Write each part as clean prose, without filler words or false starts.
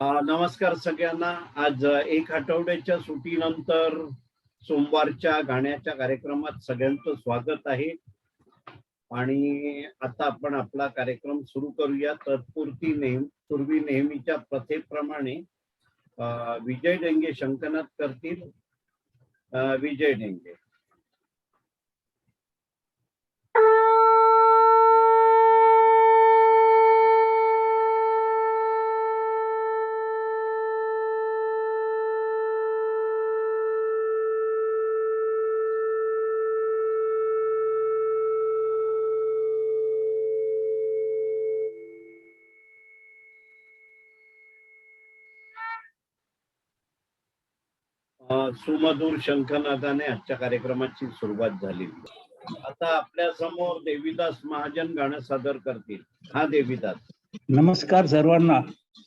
नमस्कार सगळ्यांना. आज एक आठवड्याच्या सुट्टीनंतर सोमवारच्या गाण्याच्या कार्यक्रमात सगळ्यांचं स्वागत आहे. आणि आता आपण आपला कार्यक्रम सुरू करूया. पूर्वी नेहमीच्या प्रथेप्रमाणे विजय डेंगे शंखनाद करतील. विजय डेंगे. सुमधुर शंखनादाने आजच्या कार्यक्रमाची सुरुवात झाली. आता आपल्या समोर देवीदास महाजन गाणं सादर करतील. हा देवीदास. नमस्कार सर्वांना.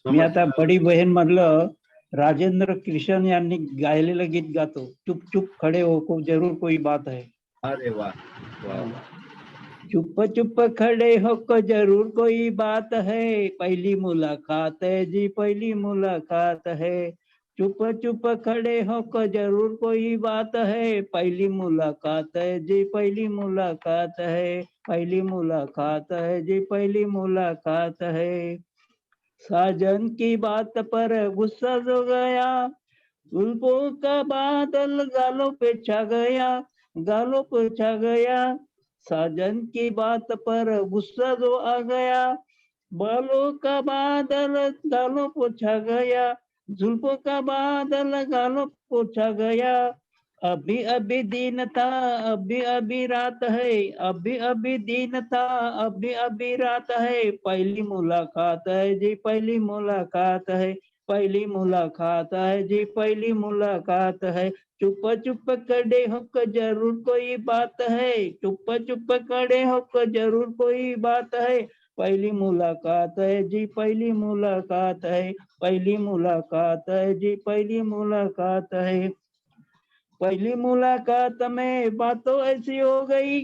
मी आता बडी बहीण मधलं राजेंद्र किशन यांनी गायलेलं गीत गातो. चुप चुप खडे हो को जरूर कोई बात है. अरे वा. चुप चुप खड़े हो को जरूर कोई बात है, पहली मुलाकात है जी पहली मुलाकात है. चुप चुप खड़े हो को जरूर कोई बात है, पहली मुलाकात है जी पहली मुलाकात है, पहली मुलाकात है जी पहली मुलाकात है. साजन की बात पर गुस्सा जो गया, जुल्फों का बादल गालों पे छा गया, गालों पे छा गया. साजन की बात पर गुस्सा जो आ गया, बालों का बादल गालों को छा गया, जुल्फों का बादल गालों को छा गया. अभी अभी दिन था अभी अभी रात है, अभी अभी दिन था अभी अभी रात है, पहली मुलाकात है जी पहली मुलाकात है, पहली मुलाकात है जी पहली मुलाकात है. चुप चुप खड़े होकर जरूर कोई बात है, चुप चुप खड़े होकर जरूर कोई बात है, पहली मुलाकात है जी पहली मुलाकात है, पहली मुलाकात है जी पहली मुलाकात है. पहली मुलाकात में बातों ऐसी हो गई,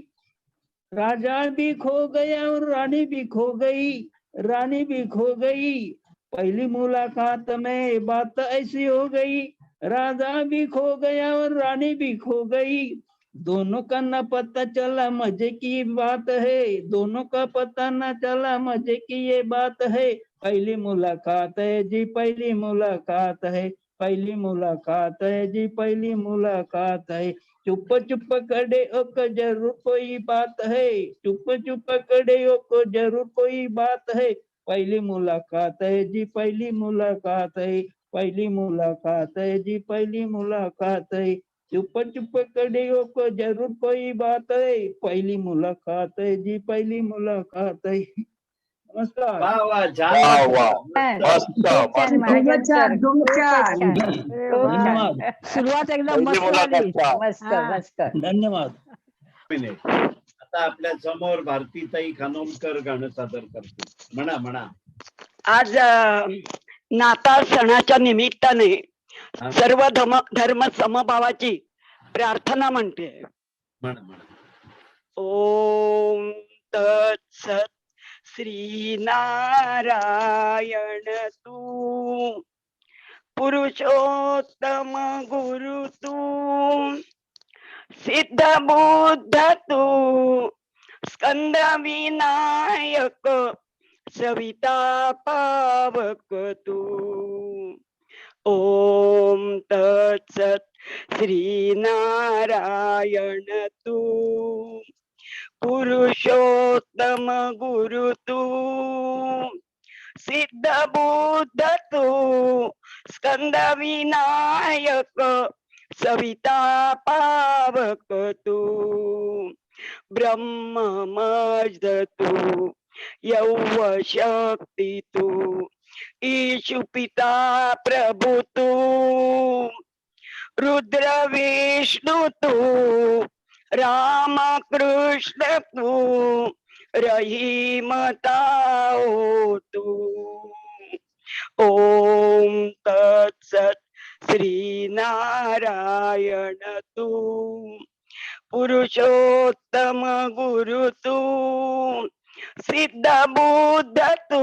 राजा भी खो गया और रानी भी खो गई, रानी भी खो गई. पहली मुलाकात में बात ऐसी हो गई, राजा भी खो गया और रानी भी खो गई. दोनों का न पता चला मजे की बात है, दोनों का पता न चला मजे की ये बात है. पहली मुलाकात है जी पहली मुलाकात है, पहली मुलाकात है जी पहली मुलाकात है. चुप चुप खड़े होकर जरूर कोई बात है, चुप चुप खड़े होकर जरूर कोई बात है, पहली मुलाकात है जी पहली मुलाकात है, पहली मुलाकात है जी पहली मुलाकात है. चुप चुप खड़े होकर जरूर कोई बात है, पहली मुलाकात है जी पहली मुलाकात है. नमस्कार. सुरुवात एकदम मस्त. धन्यवाद. आता आपल्या समोर भारतीताई खानोलकर गाणं सादर करतील. म्हणा म्हणा. आज नाताळ सणाच्या निमित्ताने सर्व धर्म समभावाची प्रार्थना म्हणते. म्हणा म्हणा. ओम तत्सत. श्री नारायण तू पुरुषोत्तम गुरु तू, सिद्ध बुद्ध तू, स्कंद विनायक सविता पावक तू. ओम तत्सत. श्री नारायण तू पुरुषोत्तम गुरु तू, सिद्ध बुद्ध तू, स्कंद विनायक सविता पावक तू. ब्रह्म मज तू, यौव शक्ती तू, ईशु पिता प्रभु तू, रुद्र विष्णु तू, राम कृष्ण तू, रहीम ताओ तू. ओम तत्सत. श्री नारायण तू पुरुषोत्तम गुरु तू, सिद्ध बुद्ध तू,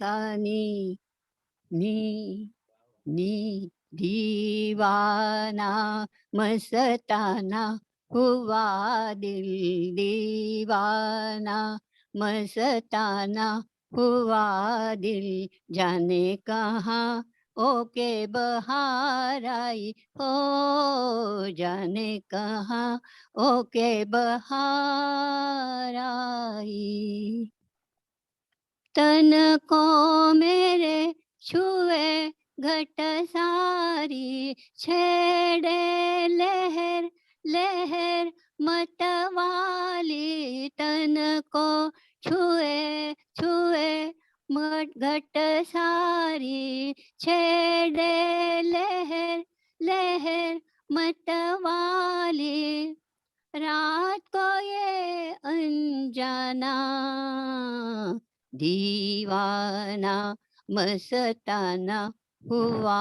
सानी नी नी दीवाना मस्ताना हुआ दिल दीवाना मस्ताना हुआ दिल जाने कहाँ ओके बहार आई हो जाने कहाँ ओके बहार आई तन को मेरे छुए घट सारी छेड़े लहर लहर मतवाली तन को छुए छुए घट सारी छेड़े लहर लहर मतवाली रात को ये अनजाना दीवाना मस्ताना हुआ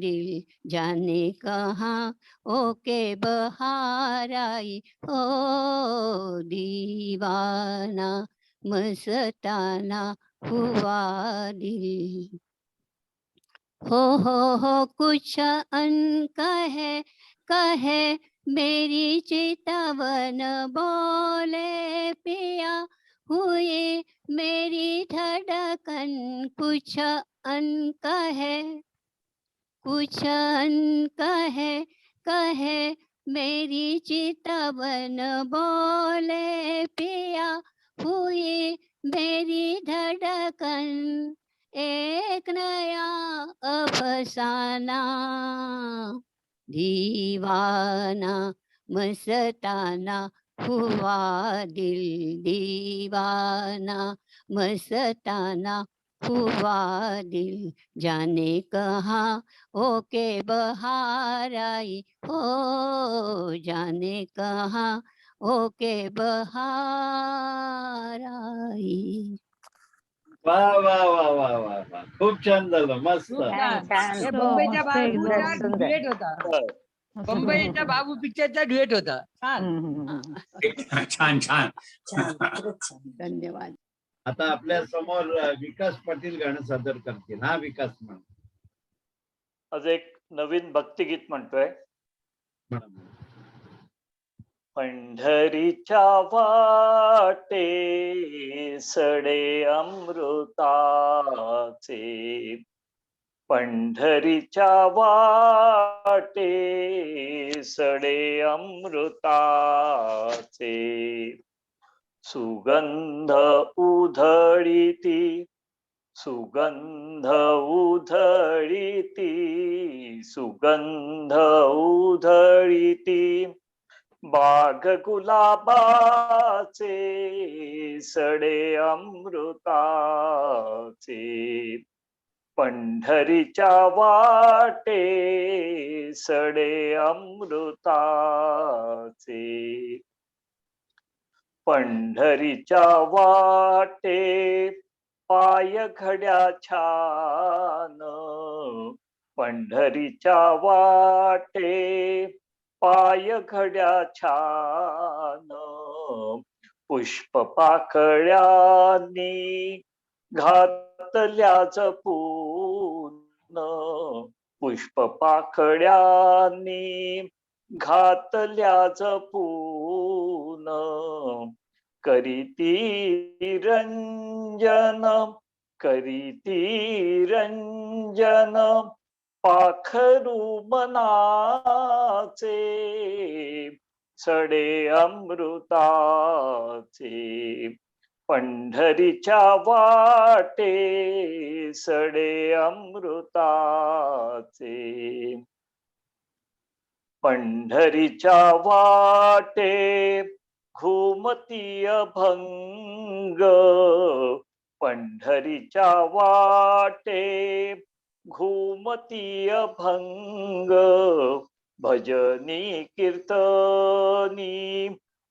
दिल जाने कहाँ ओके बहार आई हो दीवाना मस्ताना हुआ दिल हो कुछ कहे मेरी चितवन बोले पिया हुई मेरी धड़कन कुछ कहे मेरी चितवन बोले पिया हुई मेरी धड़कन एक नया अफसाना दीवाना मस्ताना हुआ दिल दीवाना मस्ताना हुआ दिल जाने कहाँ ओके बहार आई हो जाने कहाँ ओके बहार आई वा वा वा वा वा वा खूप छान झालं मस्त खूप छान, छान. छान. हे हो, मुंबईच्या मस्त एकदम. बाबूचा सुंदर. ड्युएट होता. मुंबईच्या बाबू पिक्चरचा ड्युएट होता. छान. छान छान धन्यवाद. आता आपल्या समोर विकास पाटील गाणं सादर करतील. हा विकास म्हण. आज एक नवीन भक्तिगीत म्हणतोय. पंढरीच्या वाटे सडे अमृताचे पंढरीच्या वाटे सडे अमृताचे सुगंध उधळीती सुगंध उधळीती सुगंध उधळीती बाग गुलाबाचे सडे अमृताचे पंढरीच्या वाटे सडे अमृताचे पंढरीच्या वाटे पाय घड्या छान पंढरीच्या वाटे पाय घड्या छान पुष्प पाकळ्यांनी घातल्या जपून पुष्प पाकळ्यांनी घातल्या जपून करीती रंजन पाखरू मनाचे सडे अमृताचे पंढरीच्या वाटे सडे अमृताचे पंढरीच्या वाटे घुमती अभंग पंढरीच्या वाटे घुमती अभंग भजनी कीर्तनी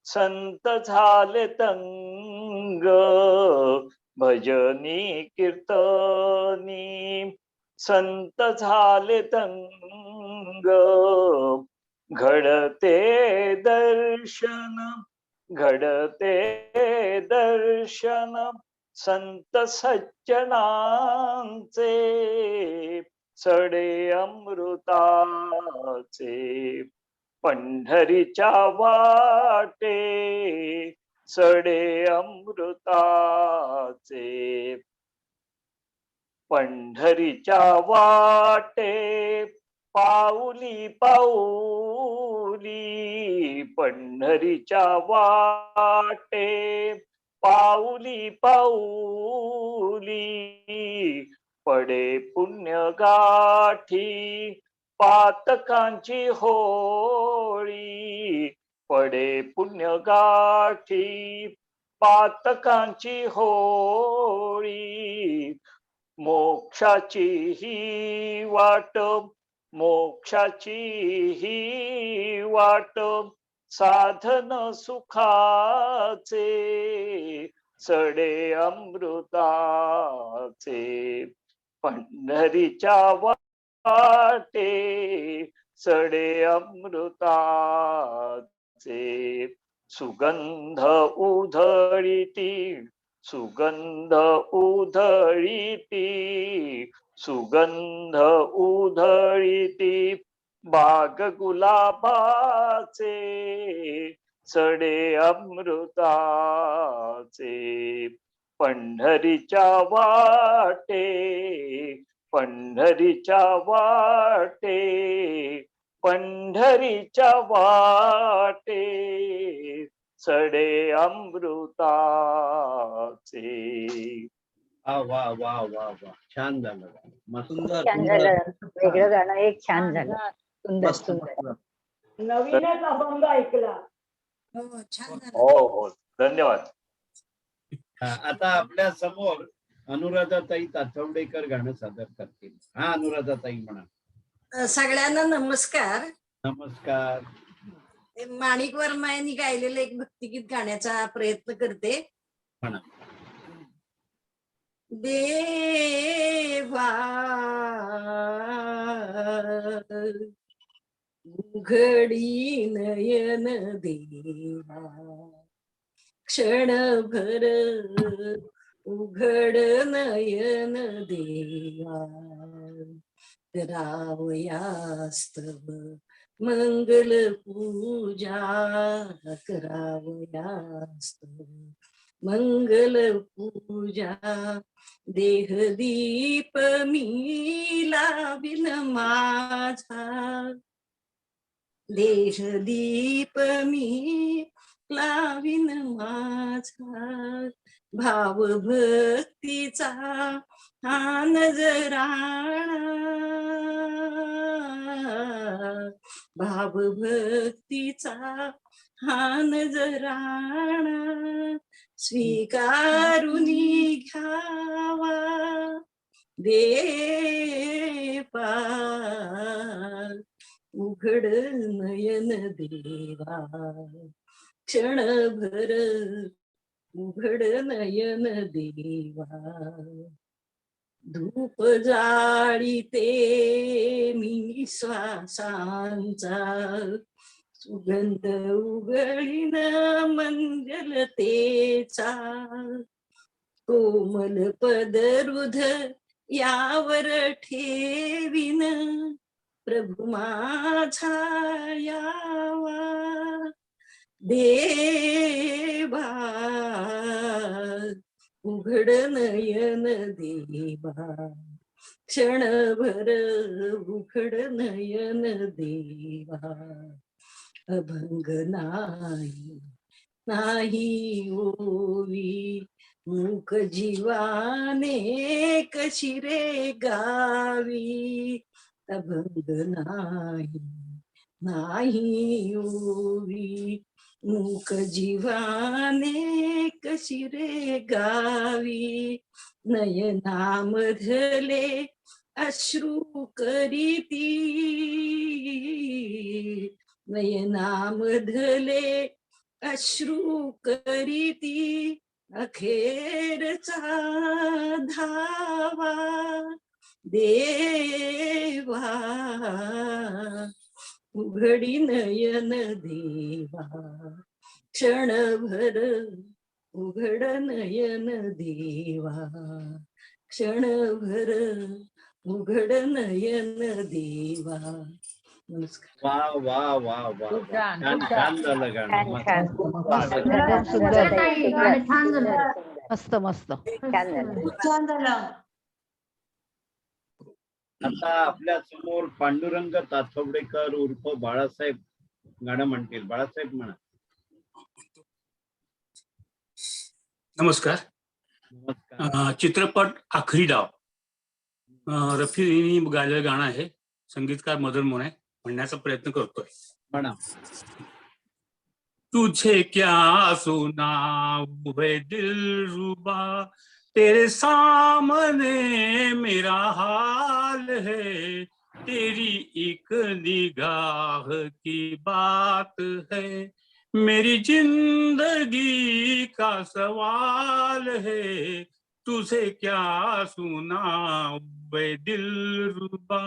संत झाले तंग भजनी कीर्तनी संत झाले तंग घडते दर्शन संत सज्जनांचे सडे अमृताचे पंढरीच्या वाटे सडे अमृताचे पंढरीच्या वाटे पाऊली पाऊली पंढरीच्या वाटे पाऊली पाऊली पडे पुण्य गाठी पातकांची होळी पडे पुण्य गाठी पातकांची होळी मोक्षाची ही वाट मोक्षाची ही वाट साधन सुखाचे सडे अमृताचे पंढरीच्या वाटे सडे अमृताचे सुगंध उधळीती सुगंध उधळीती सुगंध उधळीती बाग गुलाबाचे सडे अमृताचे पंढरीच्या वाटे पंढरीच्या वाटे पंढरीच्या वाटे सडे अमृताचे. वा वा वा वा वा छान झालं मस्त. छान झालं. वेगळं गाणं एक छान झालं. सुंदर सुंदर. नवीनच अभंग ऐकला. हो हो धन्यवाद. आता आपल्या समोर अनुराधाताई ताचवडेकर गाणं सादर करतील. हा अनुराधाताई म्हणा. सगळ्यांना नमस्कार. नमस्कार. माणिक वर्मा यांनी गायलेलं एक भक्तिगीत गाण्याचा प्रयत्न करते. म्हणा. देवा उघडी नयन देवा क्षणभर उघड नयन देवा करावयास्तव मंगल पूजा करावयास्तव मंगल पूजा देह दीप मी लाविन माझा देह दीप मी लाविन माझा भाव भक्तीचा हा नजराणा भाव भक्तीचा हा नजराणा स्वीकारुनी घ्यावा देवा उघड नयन देवा क्षणभर उघड नयन देवा धूप जाळीते मी श्वासांचा सुगंध उघळीन मंगलतेचा कोमल पदरुध यावर ठेवीन प्रभु माझा यावा देवा उघड नयन देवा क्षणभर उघड नयन देवा अभंग नाही नाही ओवी मूक जीवाने कशी रे गावी अभंग नाही नाही ओवी मूक जीवाने कशी रे गावी नयनामधले अश्रू करीती नयनामधले अश्रू करीती अखेरचा धावा देवा उघडी नयन देवा क्षणभर उघड नयन देवा क्षणभर उघड नयन देवा. नमस्कार. वा वा वा वा खूप वा. छान, छान खूप छान झालं गाणं. छान मस्त. छान सुंदर, सुंदर ताई, गाणं छान झालं. मस्त मस्त. छान झालं. खूप छान झालं. आता आपल्या समोर पांडुरंग तातवडेकर उर्फ बाळासाहेब गाणं म्हणतील. बाळासाहेब म्हणा. नमस्कार. नमस्कार. चित्रपट आखरी डाव रफीने गायलेलं गाणं आहे. संगीतकार मदन मोहन म्हणण्याचा प्रयत्न करतोय. म्हणा. तुझे क्या सुनाऊं है दिलरुबा तेरे सामने मेरा हाल है तेरी एक निगाह की बात है मेरी जिंदगी का सवाल है तुझे क्या सुनाऊं है दिलरुबा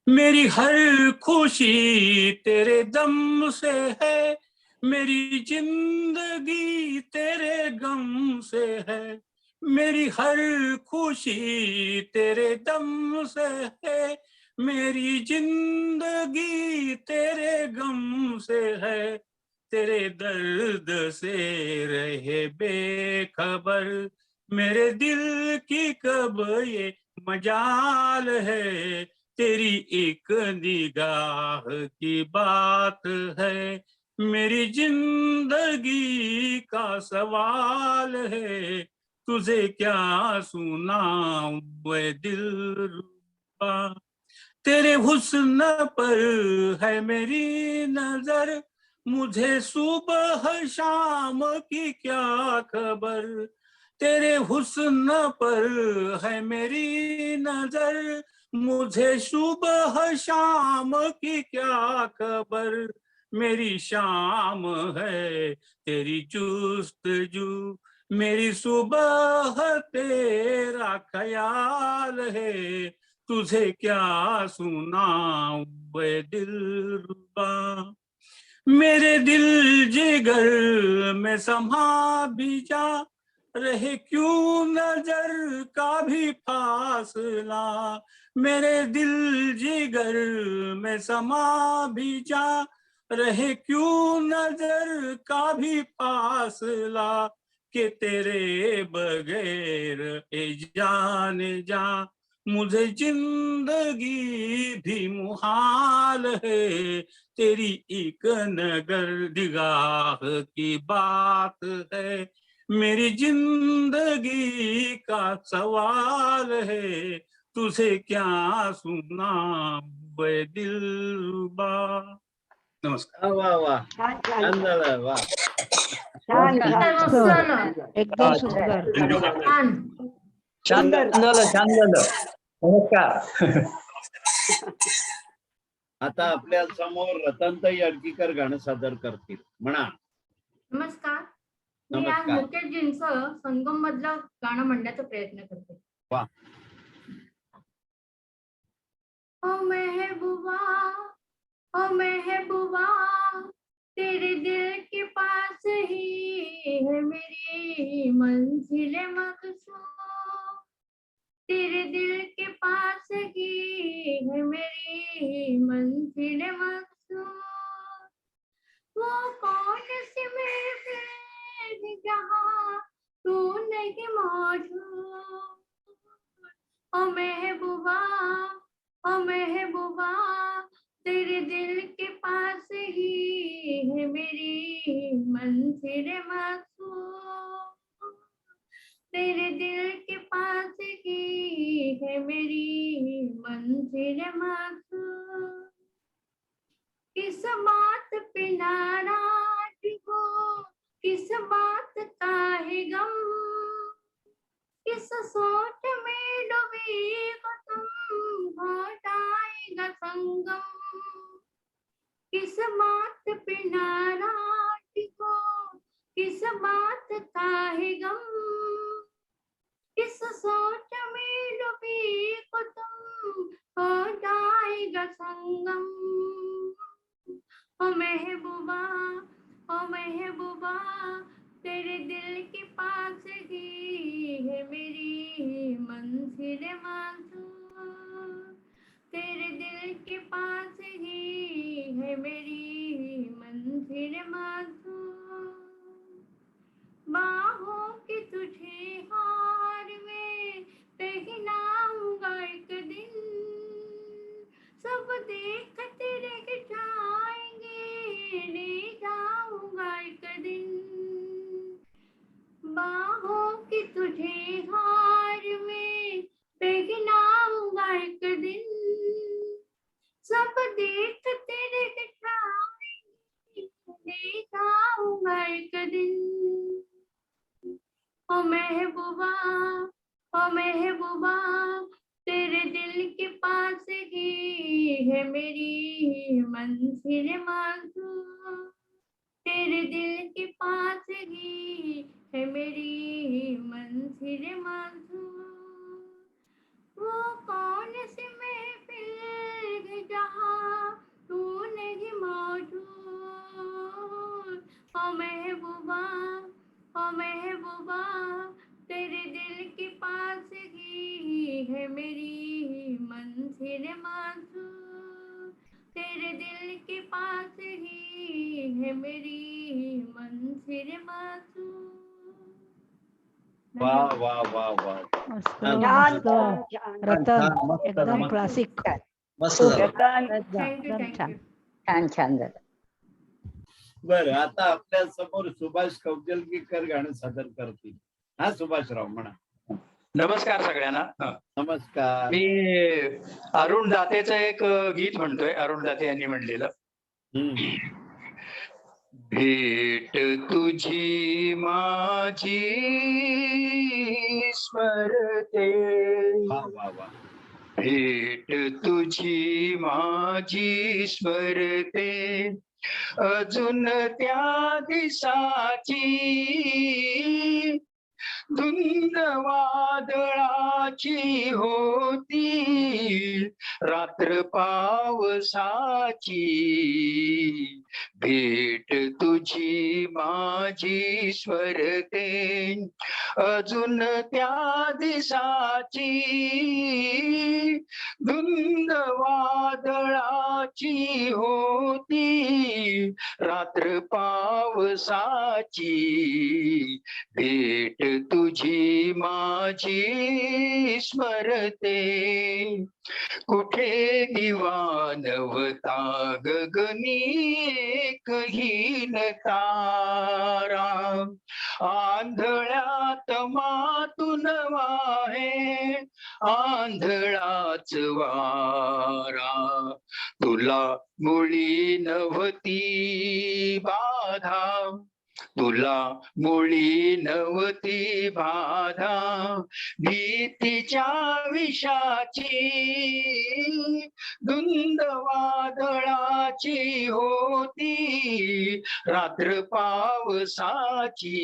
मेरी हर खुशी तेरे दम से है मेरी जिंदगी तेरे गम से है मेरी हर खुशी तेरे दम से है मेरी जिंदगी तेरे गम से है तेरे दर्द से रहे बेखबर मेरे दिल की कब ये मजाल है तेरी एक निगाह की बात है मेरी जिंदगी का सवाल है तुझे क्या सुनाऊं मैं दिलरुबा तेरे हुस्न पर है मेरी नजर मुझे सुबह शाम की क्या खबर तेरे हुस्न पर है मेरी नजर मुझे सुबह शाम की क्या खबर मेरी शाम है तेरी जुस्तजू मेरी सुबह तेरा ख्याल है तुझे क्या सुनाऊं बे दिलरुबा मेरे दिल जिगर में समा भी जा रहे क्यों नजर का भी फासला मेरे दिल जिगर में समा भी जा रहे क्यों नजर का भी फासला कि तेरे बगैर ए जाने जा मुझे जिंदगी भी मुहाल है तेरी एक नगर निगाह की बात है मेरी जिंदगी का सवाल है तुझे क्या सुनाऊं बे दिलरुबा. नमस्कार. वा वा. छान छान छान झालं. वा. छान एकदम सुंदर. सुंदर. छान झालं छान झालं. नमस्कार. आता आपल्या समोर रतनताई अडकीकर गाणं सादर करतील. म्हणा. नमस्कार. मी आज नमस्कार. मुकेशजींचं संगम मधलं गाणं म्हणण्याचा प्रयत्न करते. वा. ओ महबूबा ओ महबूबा तेरे दिल के पास ही है मेरी मंजिल मकसूद तेरे दिल के पास ही है मेरी मंजिल मकसूद वो कौन सी महफिल जहाँ तू नहीं मौजूद ओ महबूबा ओ महबूबा तेरे दिल के पास ही है मेरी मंजिल मकसूद तेरे दिल के पास ही है मेरी मंजिल मकसूद किस बात पे नाराज हो किस बात का है गम किस सोच में डूबी हो तुम हो जाएगा संगम किस बात पे नाराज हो किस बात का है गम किस सोच में डूबी हो तुम हो जाएगा संगम ओ महबूबा तेरे दिल फिर मांझू तेरे दिल के पास ही है मेरी मंजिल मांझू बाहों की तुझे हार में पहनाऊंगा एक दिन सब देखते रह जाएंगे ले जाऊंगा एक दिन बाहों की तुझे हार में पहनाऊंगा एक दिन सब देखते रह जाएंगे ले जाऊंगा एक दिन ओ महबूबा तेरे दिल के पास ही है मेरी मंजिल मांझू तेरे दिल के पास ही है मेरी मंजिल मांझू वो कौन सी महफिल है जहाँ तू नहीं मौजूद ओ महबूबा तेरे दिल के पास ही है मेरी मंजिल मांझू तेरे दिल के पास ही है मेरी मंजिल मांझू वाह वाह वाह वाह मस्त छान मस्त छान छान रतन एकदम क्लासिक मस्त खूप झालं. छान थँक्यू एकदम छान छान छान झालं. बरं आता आपल्या समोर सुभाष कौजलगीकर गाणं सादर करतील. हा सुभाषराव म्हणा. नमस्कार सगळ्यांना. नमस्कार. मी अरुण दातेचं एक गीत म्हणतोय, अरुण दाते यांनी म्हणलेलं. भेट तुझी माझी स्मरते वाह वाह वाह. भेट तुझी माझी स्मरते अजून त्या दिसाची धुंद वादळाची होती रात्र पावसाची भेट तुझी माझी स्मरते अजून त्या दिसाची धुंद वादळाची होती रात्र पावसाची भेट तुझी माझी स्मरते कुठे दिवानवता गगनी एकहीन तारा आंधळ्यात मातून वाहे आंधळाच वारा तुला मुळी नव्हती बाधा तुला मुळी नव्हती बाधा भीतीच्या विषाची धुंद वादळाची होती रात्र पावसाची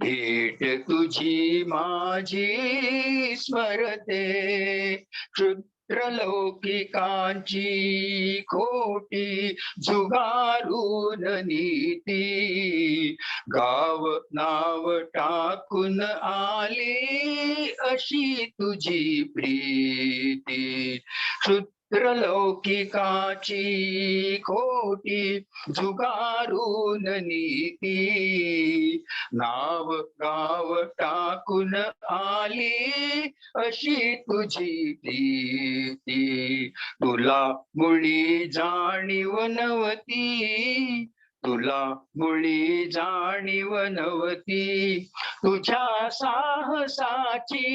भेट तुझी माझी स्मरते क्षुद्रलौकिकांची खोटी जुगारून नीती गाव नाव टाकून आली अशी तुझी प्रीती क्षुद्रलौकिकाची खोटी जुगारून नीती नाव गाव टाकून आली अशी तुझी प्रीती तुला मुळी जाणीव नव्हती तुला मुळी जाणीव नव्हती तुझ्या साहसाची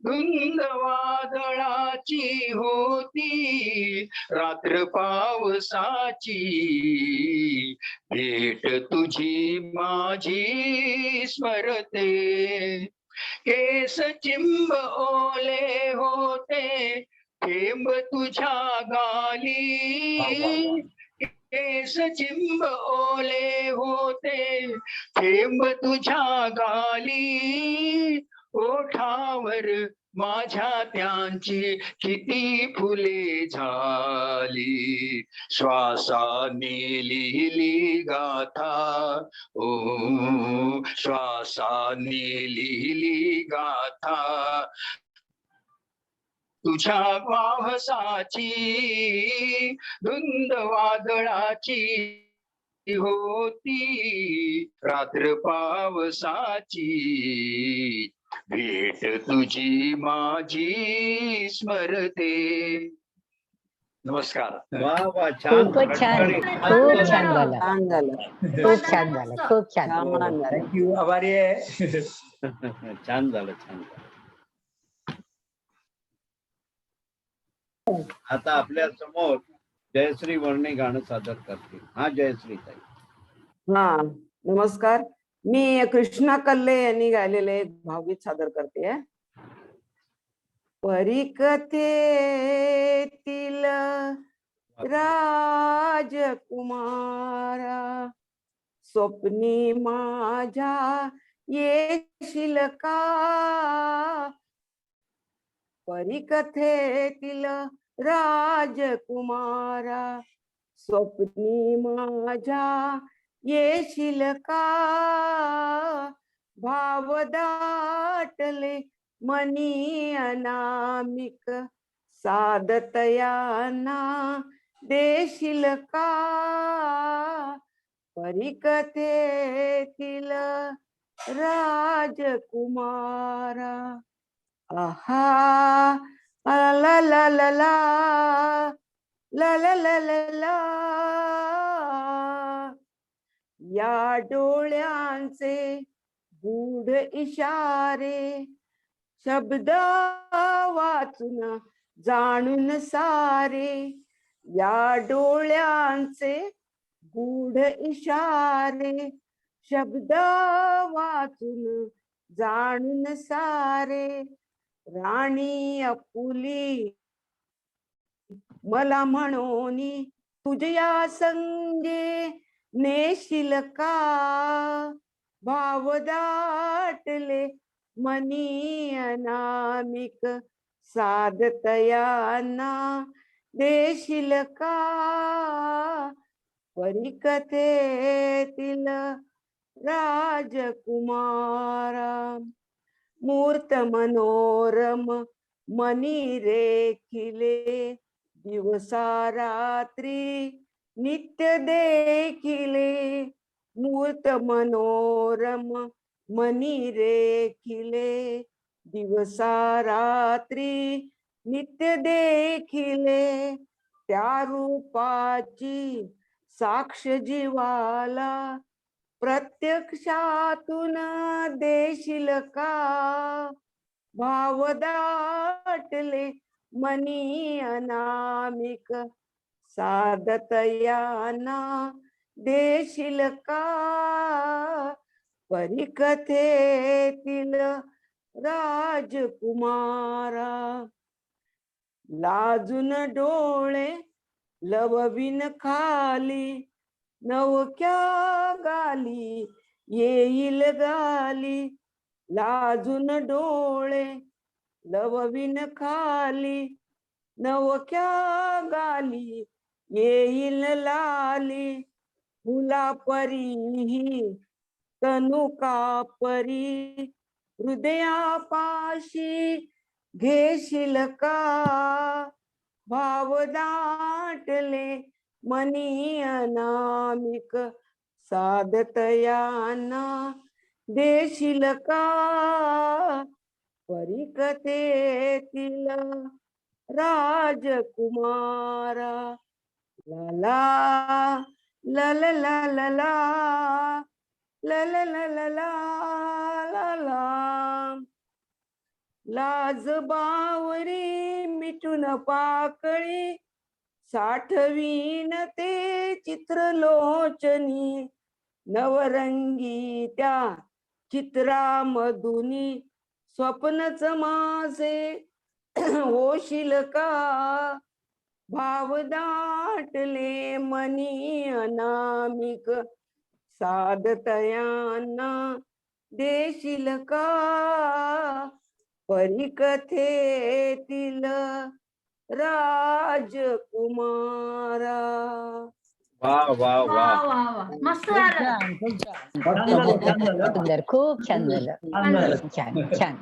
धुंद वादळाची होती रात्र पावसाची भेट तुझी माझी स्मरते केस चिंब ओले होते थेंब तुझ्या गाली केस चिंब ओले होते थेंब तुझ्या गाली ओठावर माझ्या त्यांची किती फुले झाली, श्वासाने लिहिली गाथा, ओ श्वासाने लिहिली गाथा, तुझ्या पावसाची धुंद वादळाची होती, रात्र पावसाची भेट तुझी माझी स्मरते. नमस्कार. वा वा, छान. खूपच छान, खूप छान झालं, छान झालं. खूप छान झालं, खूप छान. छान झालं. थँक्यू, आभारी आहे. छान झालं, छान झालं. आता आपल्या समोर जयश्री वर्णे गाणं सादर करतील. हा, जयश्री ताई. हा, नमस्कार. मी कृष्णा कल्ले यांनी गायलेले एक भावगीत सादर करते. परिकथेतील राजकुमारा, स्वप्नी माझ्या येशील का, परिकथेतील राजकुमारा, स्वप्नी माझ्या येशील का, भाव दाटले मनी अनामिक, साधतयाना देशील का, परिकथेतील राजकुमारा. आहा, ला ला ला ला ला ला ला ला ला, या डोळ्यांचे गूढ इशारे, शब्द वाचून जाणून सारे, या डोळ्यांचे गूढ इशारे, शब्द वाचून जाणून सारे, राणी आपुली मला म्हणोनी तुझ्या संगे नेशील का, भाव दाटले मनी अनामिक, साधतयाना देशील का, परिकथेतील राजकुमारा. मूर्त मनोरम मनी रेखिले, दिवसा रात्री नित्य देखिले, मूर्त मनोरम मनी रेखिले, दिवसा रात्री नित्य देखिले, त्या रूपाची साक्ष जीवाला प्रत्यक्षातून देशील का, भाव दाटले मनी अनामिक, साधतयाना देशील का, परिकथेतील राजकुमारा. लाजून डोळे लवविन खाली, नवक्या गाली येईल गाली, लाजून डोळे लवविन खाली, नवक्या गाली येईल लाली, फुलापरी तनु कापरी, हृदयापाशी घेशील का, भाव दाटले मनी अनामिक, साधतयाना देशील का, परिकथेतील राजकुमारा. ला ला ला ला ला ला ला ला ला ला ला ला ला, लाज बावरी मिटून पाकळी, साठवीन ते चित्रलोचनी, नवरंगी त्या चित्रामधुनी, स्वप्नच माझे होशील का, भाव दाटले मनी अनामिक, साधतयाना देशील का, परिकथेतील राजकुमारा. वा वा वा मस्त खूप झालं. छान, खूप छान. सुंदर, खूप छान झालं. छान छान.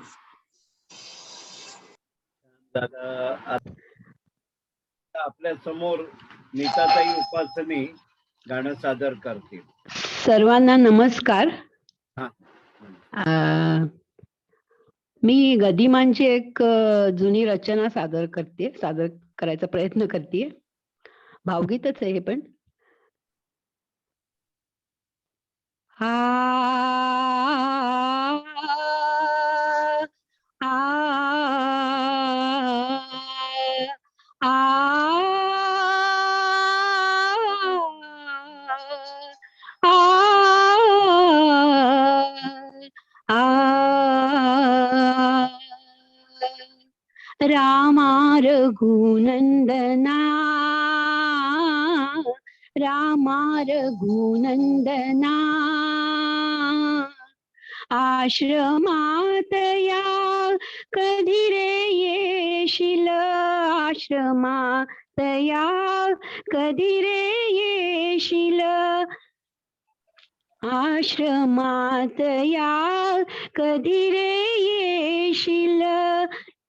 आपल्या समोर नीताताई उपासनी गाणं सादर करतील. सर्वांना नमस्कार. हा. मी गदिमांची एक जुनी रचना सादर करायचा प्रयत्न करते. भावगीतच आहे हे पण. आ आ आ रामा रघुनंदना रामा रघुनंदना आश्रमात या कधी रे येशील आश्रमात या कधी रे येशील आश्रमात या कधी रे येशील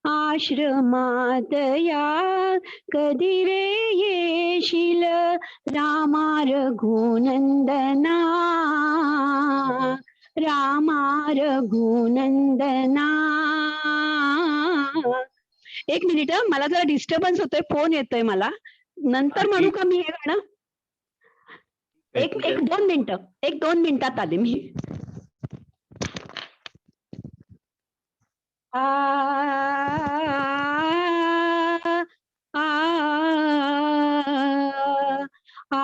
आश्रमात या कधी रे येशील रामा रघुनंदना रामा रघुनंदना. एक मिनिट, मला जरा डिस्टर्बन्स होतोय, फोन येतोय मला. नंतर म्हणू का मी हे गाणं? एक 2 मिनिटं, 1-2 मिनिटात आले मी. आ आ आ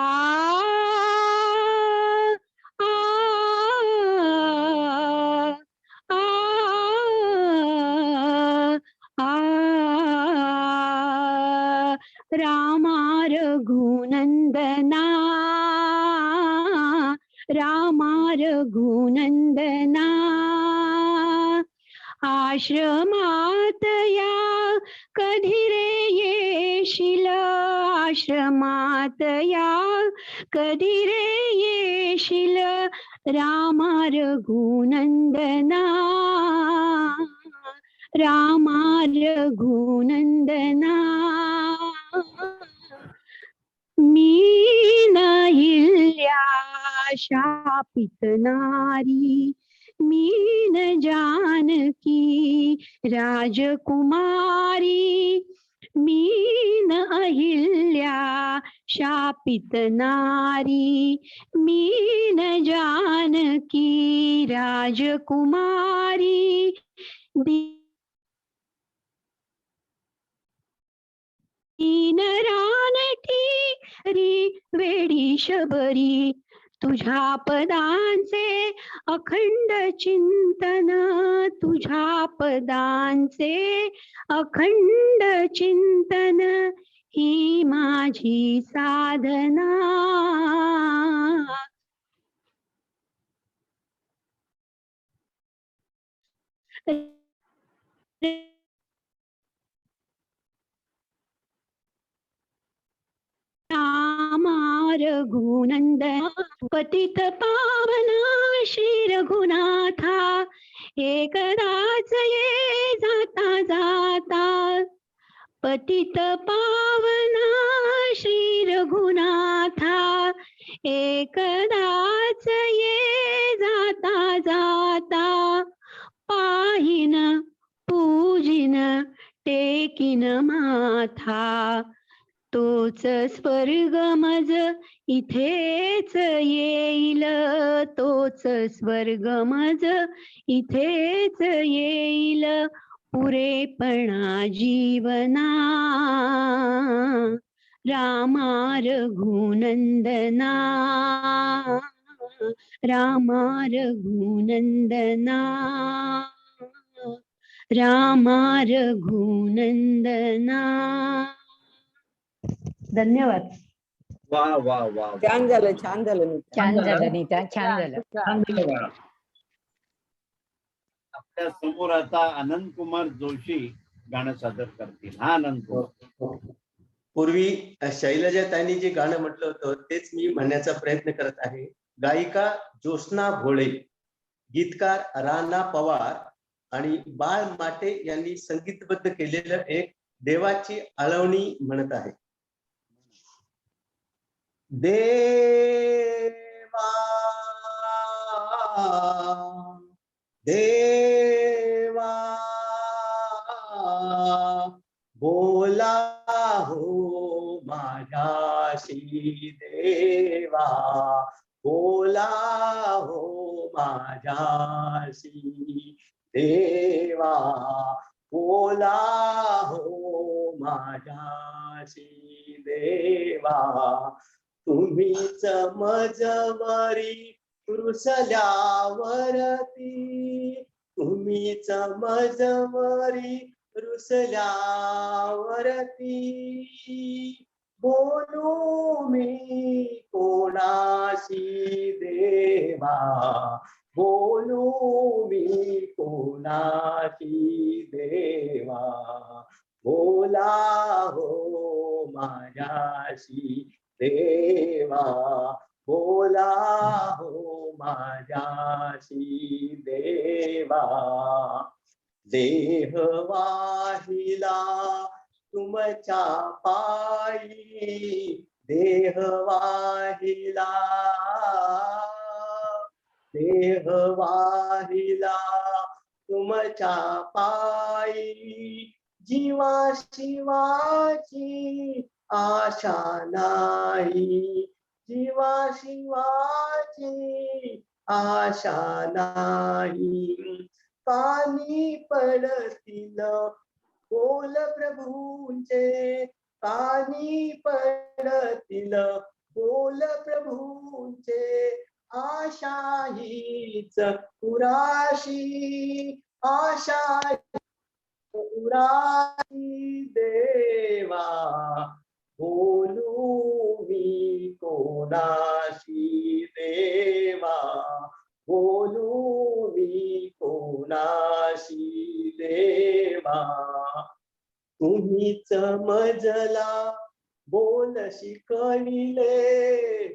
रामा रघुनंदना रामा रघुनंदना आश्रमात या कधी रे येशील आश्रमात या कधी रे येशील रामा रघुनंदना रामा रघुनंदना. मी नहिल्या शापित नारी मीन जानकी राजकुमारी मीन अहिल्या शापित नारी मीन जानकी राजकुमारी दीन रानटी वेडी शबरी तुझ्या पदांचे अखंड चिंतन तुझ्या पदांचे अखंड चिंतन ही माझी साधना. रामा रघुनंदन पतित पावना श्री रघुनाथा एकदाच ये जाता जाता पतित पावना श्री रघुनाथा एकदाच ये जाता जाता पाहिन पूजिन टेकिन माथा तोच स्वर्ग मज इथेच येईल तोच स्वर्ग मज इथेच येईल पुरेपणा जीवना. रामा रघुनंदना रामा रघुनंदना रामा रघुनंदना. धन्यवाद. वा वा वा छान झालं, छान झालं. छान झालं नीता, छान झालं. त्या समोर आता अनंत कुमार जोशी गाणं सादर करतील. हा अनंत कुमार. पूर्वी शैलजाताईंनी जे गाणं म्हटलं होतं तेच मी म्हणण्याचा प्रयत्न करत आहे. गायिका ज्योत्स्ना भोळे, गीतकार राणा पवार आणि बाळ माटे यांनी संगीतबद्ध केलेलं एक देवाची आळवणी म्हणत आहे. देवा देवा बोला हो माझ्याशी देवा, बोला हो माझ्याशी देवा, बोला हो माझ्याशी देवा. तुम्हीच मजवरी रुसल्यावरती, तुम्हीच मजवरी रुसल्यावरती, बोलू मी कोणाशी देवा, बोलू मी कोणाशी देवा, बोला हो माझ्याशी देवा, बोला हो माझ्याशी देवा. देह वाहिला तुमच्या पायी, देह वाहिला, देह वाहिला तुमच्या पायी, जीवा शिवाची आशा नाही, जीवा शिवाची आशा नाही. कानी पडतील बोल प्रभूंचे, कानी पडतील बोल प्रभूंचे, आशा हीच पुराशी, आशा पुराशी देवा, बोलू मी कोणाशी देवा, बोलू मी कोणाशी देवा. तुम्हीच मजला बोल शिकविले,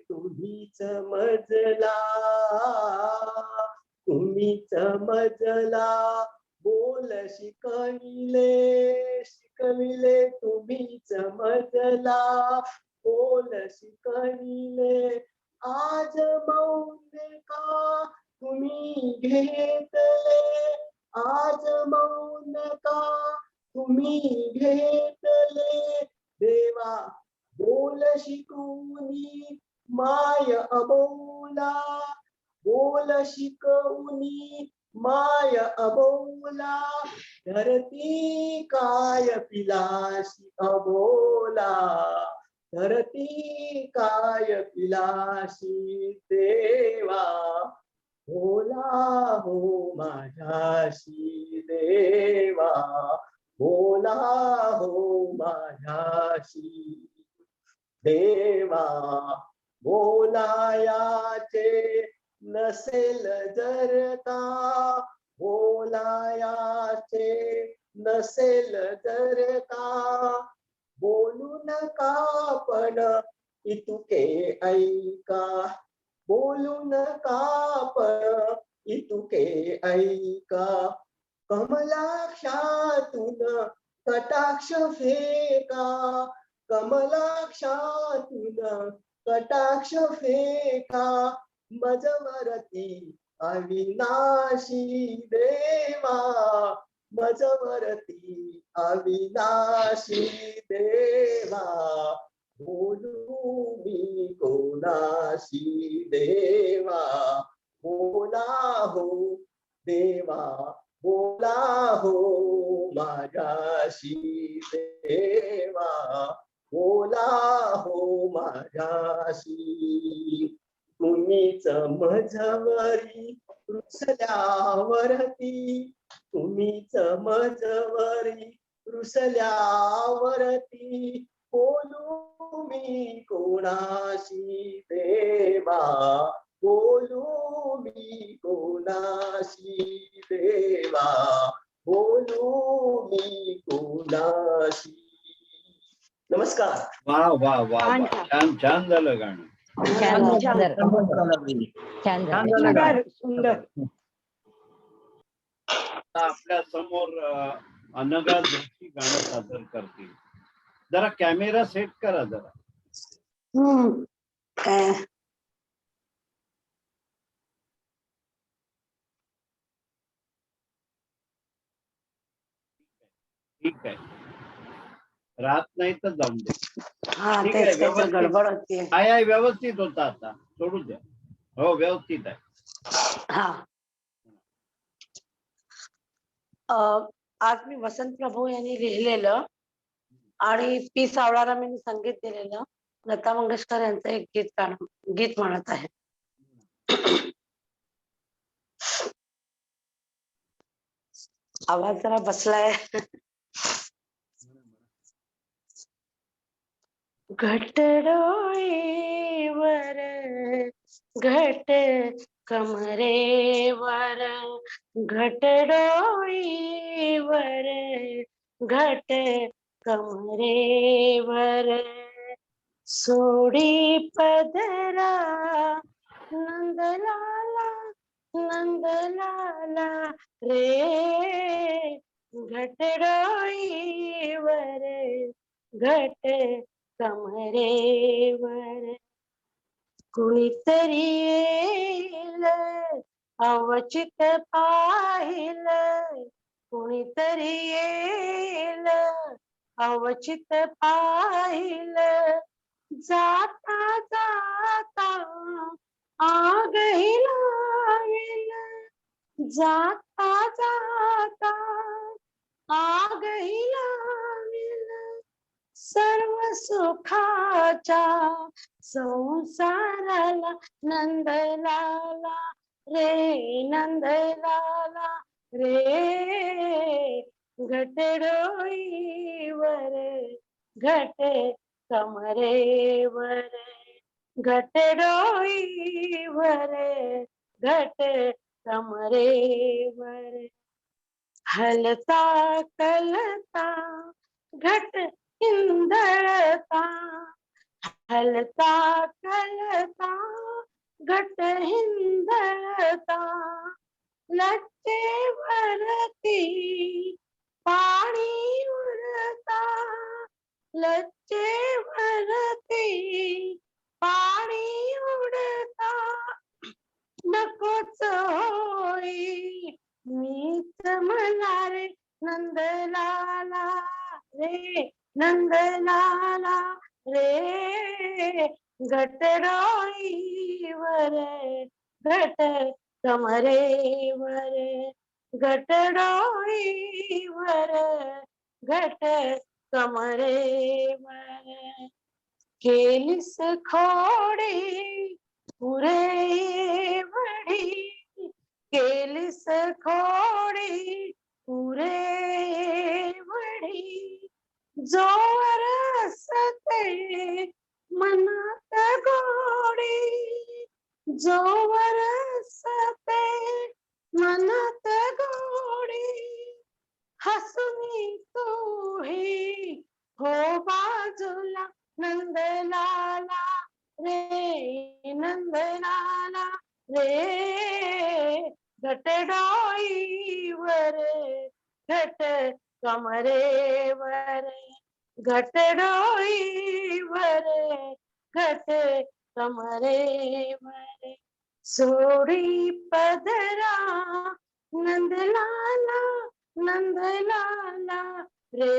तुम्हीच मजला, तुम्हीच मजला बोल शिकविले, शिकविले तुम्हीच मजला बोल शिकविले. आज मौन का तुम्ही घेतले, आज मौन का तुम्ही घेतले, देवा बोल शिकवूनी माय अबोला, बोल शिकवूनी माय अबोला, धरती काय पिलाशी अबोला, धरती काय पिलाशी देवा, बोला हो माझ्याशी देवा, बोला हो माझ्याशी देवा. बोलायाचे नसेल जर का, बोलायाचे नसेल जर का, बोलू नका पण इतुके ऐका, बोलू नका पण इतुके ऐका. कमलाक्षातून कटाक्ष फेका, कमलाक्षातून कटाक्ष फेका, मजवरती अविनाशी देवा, मजवरती अविनाशी देवा, बोलू मी कोणाशी देवा, बोला हो देवा, बोला हो माझ्याशी देवा, बोला हो माझ्याशी. तुम्हीच मजवरी रुसल्यावरती, तुम्हीच मजवरी रुसल्यावरती, बोलू मी कोणाशी देवा, बोलू मी कोणाशी देवा, वा वा वा छान, वा छान छान झालं गाणं. छान छान. सुंदर छान झालं सुंदर सुंदर. आता आपल्या समोर अनघा जोशी गाणं सादर करतील. जरा कॅमेरा सेट करा जरा. ठीक आहे, राहत नाही तर जाऊन दे. ठीक आहे, व्यवस्थित गडबड होती. आहे, व्यवस्थित होता. आता सोडू द्या. हो व्यवस्थित आहे. आज मी वसंत प्रभू यांनी लिहिलेलं आणि पी सावळाराम यांनी संगीत दिलेलं लता मंगेशकर यांचं एक गीत म्हणत आहे. आवाज जरा बसलाय. घटडोळीवर घट कमरेवर घटडोळीवर घट कमरेवर सोडी पदरा नंदलाला नंदलाला रे घटडोळीवर घट कमरेवर कुणीतरी येईल अवचित पाहिल कुणीतरी येईल अवचित पाहिल जाता जाता आगही लागेल जाता जाता आगही लागेल सर्व सुखाच्या संसाराला नंदलाला रे नंदलाला रे घटडोळीवर घट कमरेवर घटडोळीवर घट कमरेवर हलता कलता घट हिंदळता हलता कलता घट हिंदळता लज्जेवरती पाणी उडता लज्जेवरती पाणी उडता नकोच होई मीच मला रे नंदलाला रे नंदलाला रे घटडोळीवर घट कमरेवर घटडोळीवर घट कमरेवर केलीस खोडी पुरे वडी केलीस खोडी पुरे वडी जोवर असते मनात गोडी जोवर असते मनात गोडी हसुनी तूही हो बाजूला नंदलाला रे नंदलाला रे घटडोळीवर घट कमरेवर घटडोळीवर घट कमरेवर सोडी पदरा नंदलाला नंदलाला रे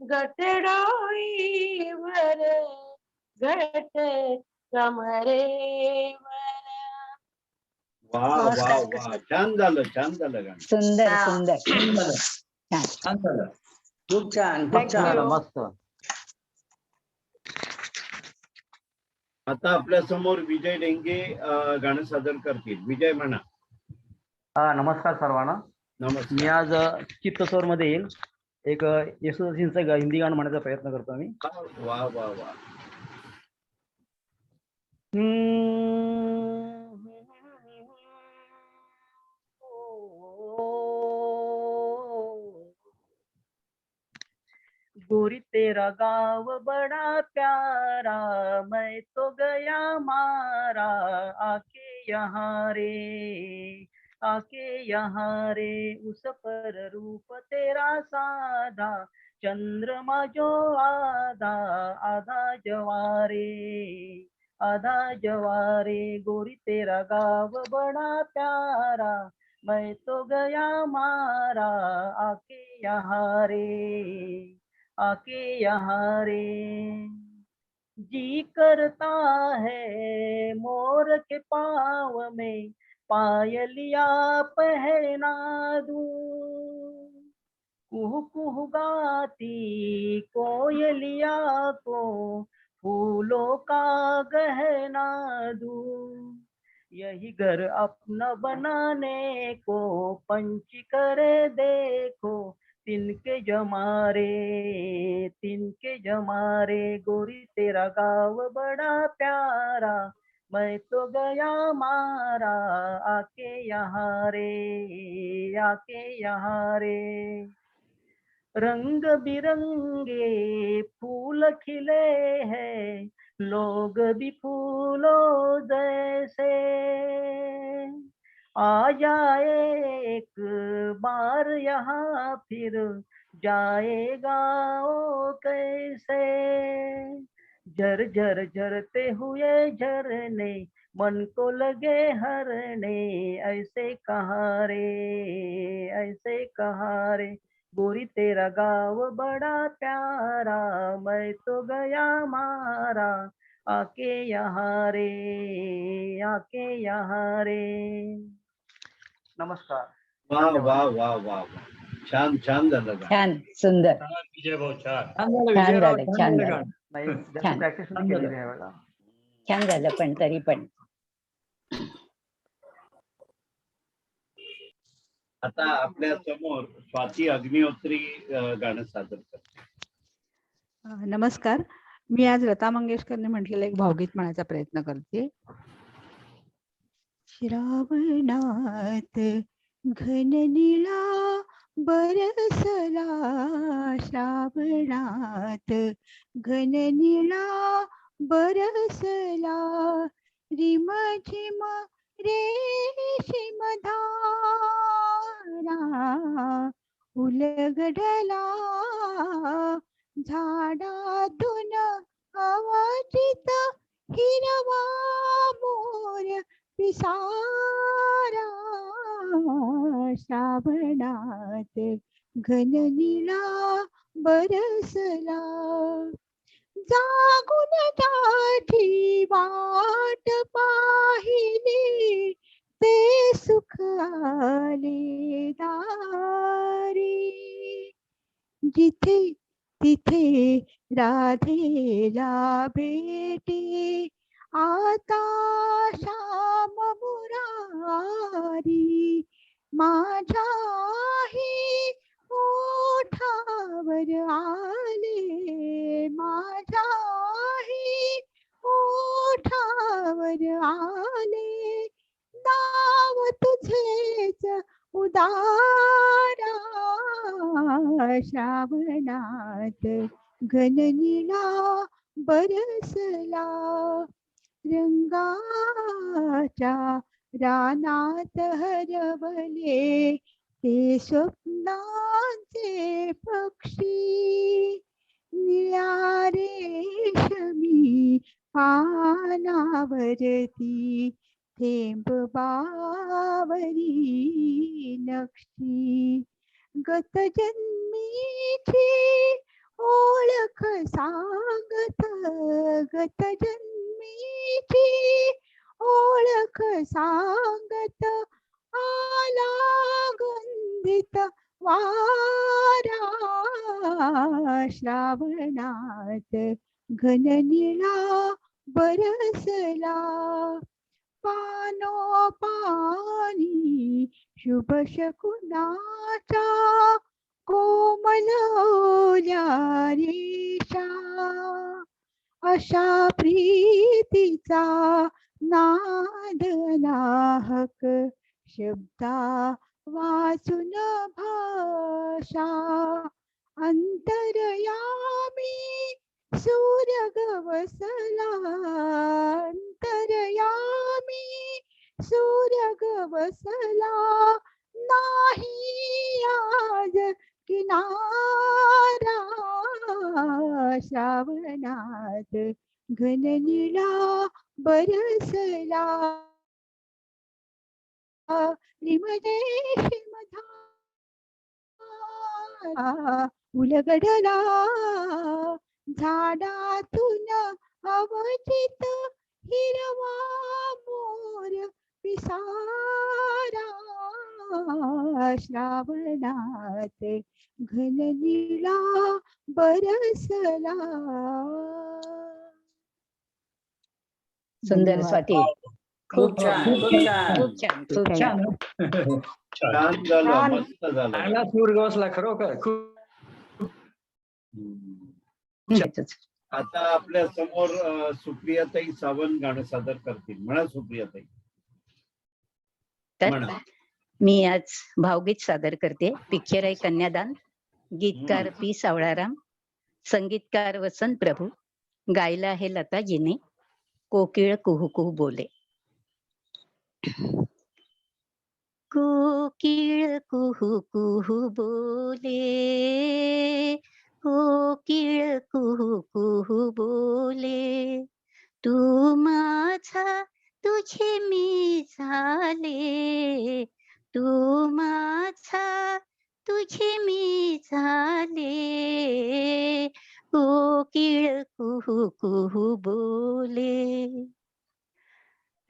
घटडोळीवर घट कमरेवर. वा वा वा छान झालं गाणं. सुंदर सुंदर छान झालं. खूप छान खूप छान मस्त. आता आपल्या समोर विजय डेंगे गाणं सादर करतील. विजय म्हणा. नमस्कार सर्वांना. नमस्कार. मी आज चित्तस्वर मध्ये येईल एक येशूदासींचं हिंदी गाणं म्हणण्याचा प्रयत्न करतो मी. वा वा वा. गोरी गोरी तेरा गाँव बड़ा प्यारा, मैं तो गया मारा, आके यहाँ रे, आके यहाँ रे। उस पर रूप तेरा साधा, चंद्रमा जो आधा, आधा जवारे, आधा जवारे। गोरी तेरा गाँव बड़ा प्यारा, मैं तो गया मारा, आके यहाँ रे, आके यहाँ रे। जी करता है मोर के पाँव में पायलिया पहना दूं, कुहू कुहू गाती कोयलिया को फूलों का गहना दूं। यही घर अपना बनाने को पंछी करे देखो, तिनके जमारे, तिनके जमारे। गोरी तेरा गाँव बड़ा प्यारा, मैं तो गया मारा, आके यहाँ रे, आके यहाँ रे। रंग बिरंगे फूल खिले हैं, लोग भी फूलों जैसे। आ जाए एक बार यहाँ फिर जाएगा ओ कैसे। झर झर झरते हुए झरने मन को लगे हरने, ऐसे कहाँ रे, ऐसे कहाँ रे। गोरी तेरा गाँव बड़ा प्यारा, मैं तो गया मारा, आके यहाँ रे, आके यहाँ रे। नमस्कार. वा वा वा वा वा, छान छान झालं गाणं. छान सुंदर विजय भाऊ छान. छान झालं छान झालं नाही जास्त छान. प्रॅक्टिस नाही केलेली आहे वेळेला. छान झालं पण तरी पण आता आपल्या समोर स्वाती अग्निहोत्री गाणं सादर करते. नमस्कार. मी आज लता मंगेशकरने म्हटलेलं एक भावगीत म्हणायचा प्रयत्न करते. श्रावणात घन निळा बरसला, श्रावणात घन निळा बरसला, रिम झिम रेशीम धारा उलगडला, झाडातून आवाजित हिरवा मोर पिसारा, श्रावणात घन निळा बरसला, जागून दाढी वाट पाहिली, ते सुख आले दारी, जिथे तिथे राधेला भेटे, आता श्याम मुरारी, माझ्याही ओठावर आले, माझ्याही ओठावर आले, नाव तुझेच उदारा, श्रावणात घन निळा बरसला, रंगाच्या रानात हरवले ते स्वप्नांचे पक्षी, निळ्या रेशमी पानावरती थेंब बावरी नक्षी, गत जन्मीची ओळख सांगत, गत जन्मीची ओळख सांगत, आला गंधित वारा, श्रावणात घन निळा बरसला, पानोपानी शुभ शकुनाचा कोमल रेषा, अशा प्रीतीचा नाद नाहक, शब्दा वाचून भाषा, अंतरयामी सूर्य गवसला, अंतरयामी सूर्य गवसला, नाही आज किनारा, श्रावणात घननिळा बरसला, श्रीमधा उलगडला, झाडातून अवचित हिरवा मोर पिसारा, श्रावणात घननिळा बरसला. सुंदर धन्यवाद. स्वाती. खूप छान, खूप छान, खूप छान, खूप छान. छान झालं, मस्त झालं. चांगला सूर गवसला खरोखर खूप. आता आपल्या समोर सुप्रियाताई सावंत गाणं सादर करतील. म्हणा सुप्रियाताई. तर म्हणा. मी आज भावगीत सादर करते. पिक्चर आहे कन्यादान. गीतकार पी सावळाराम, संगीतकार वसंत प्रभू, गायला आहे लताजीने. कोकिळ कुहू कुहू बोले. कोकिळ कुहू कुहू बोले, कोकिळ कुहू कुहू बोले, तू माझा तुझे मी झाले, तू माझा तुझे मी झाले, कोकिळ कुहू कुहू बोले.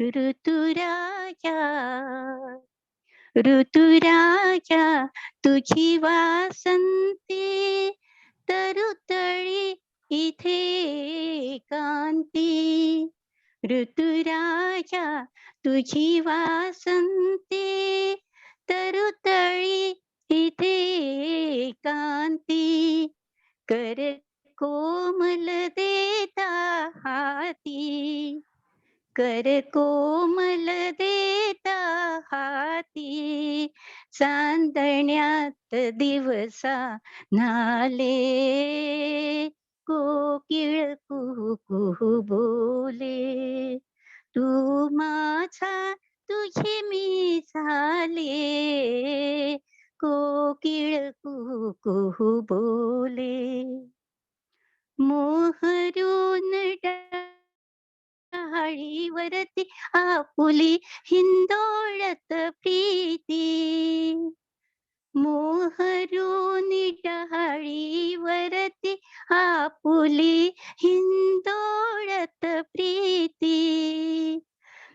ऋतुराजा, ऋतुराजा तुझी वासंती, तरुतळी इथे कांती, ऋतुराजा तुझी वासंती, तरुतळी इथे कांती, कर कोमल देता हाती, कर कोमल देता हाती, चांदण्यात दिवसा नाले, कोकिळ कुहू कुहू बोले, तू माझा तुझे मी झाले, कोकिळ कुहू कुहू बोले. मोहरून डहाळीवरती आपुली हिंदोळत प्रीती, मोहरून डहाळीवरती आपुली हिंदोळत प्रीती,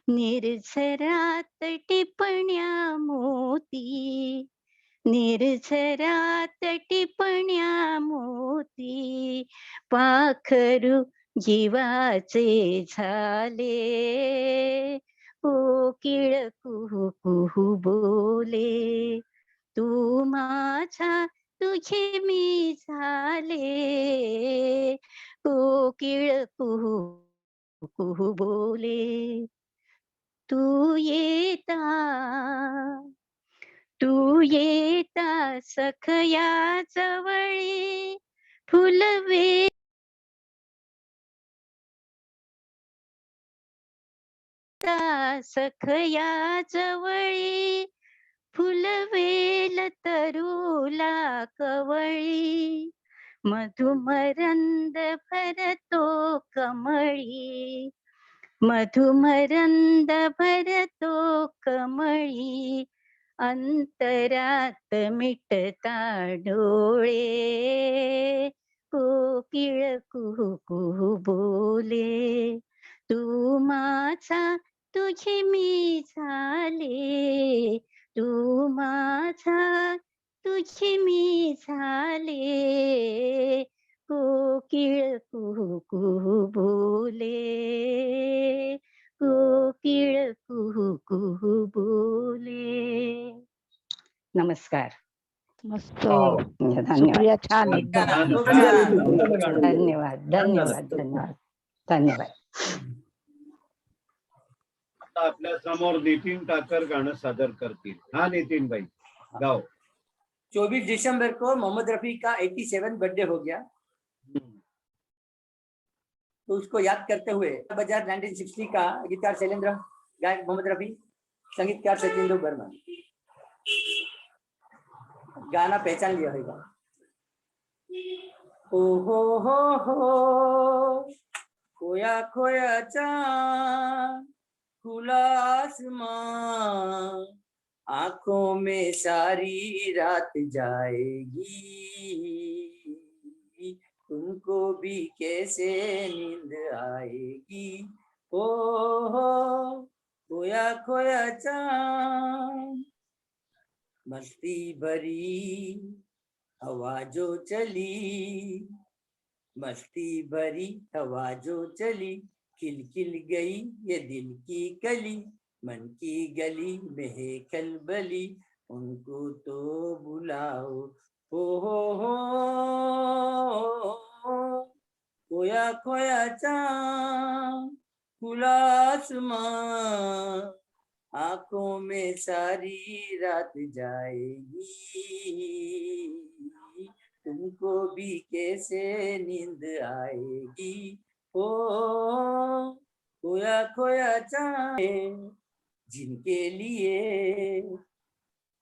निर्झरात टिपण्या मोती, निर्झरात टिपण्या मोती, पाखरू जीवाचे झाले, कोकिळ कुहू कुहू बोले, तू माझा तुझे मी झाले, कोकिळ कुहू कुहू बोले. तू येता सखया जवळी, फुलवे सखया जवळी, फुलवेल तरुला कवळी, मधुमरंद भरतो कमळी, मधुमरंद भरतो कमळी, अंतरात मिटता डोळे, कोकिळ कुहू कुहू बोले, तू माझा तुझे मी झाले, तू माझा तुझे मी झाले, कोकिळ कुहू कुहू बोले, कोकिळ कुहू कुहू बोले. नमस्कार. मस्त. धन्यवाद. सुप्रिया छान एकदम. धन्यवाद धन्यवाद धन्यवाद धन्यवाद. आता आपल्या समोर नितीन टाकर गाणं सादर करतील. हा नितीन भाई गाव. 24 दिसंबर को मोहम्मद रफी का 87 बर्थडे हो गया, तो उसको याद करते हुए बाजार 1960 का गीतकार शैलेंद्र, गायक मोहम्मद रफी, संगीतकार सचिंदु बर्मन। गाना पहचान लिया होगा। ओ हो खोया खोया चांद खुला आसमां, आंखों में सारी रात जाएगी, तुमको भी कैसे नींद आएगी। ओ हो खोया खोया चांद, मस्ती भरी हवा जो चली, मस्ती भरी हवा जो चली, खिल खिल गई ये दिल की कली, मन की गली में है खलबली, उनको तो बुलाओ। हो खोया खोया चांद खुला आसमां, आंखों में सारी रात जाएगी, तुमको भी कैसे नींद आएगी। ओ खोया खोया चांद, जिनके लिए